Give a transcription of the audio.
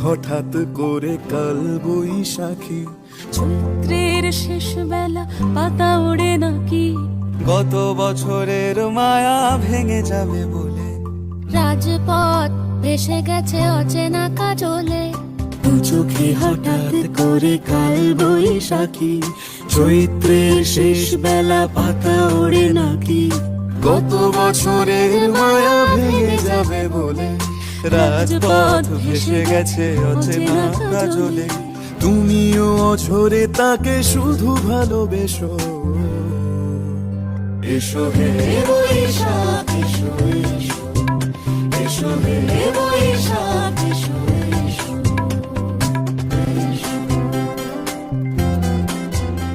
হঠাৎ করে কাল বৈশাখী। চৈত্রের শেষ বেলা পাতা ওড়ে নাকি, গত বছরের মায়া ভেঙে যাবে বলে। রাজপথ ভেসে গেছে অচেনা কাজলে। দু চোখে হঠাৎ করে কাল বৈশাখী, চৈত্রের শেষ বেলা পাতা ওড়ে নাকি, গত বছরের মায়া ভেঙে যাবে বলে। রাজপথ ভেসে গেছে অচেনা কাজলে। তুমিও অঝরে তাকে শুধু ভালোবেসো। এসো হে বৈশাখ এসো এসো।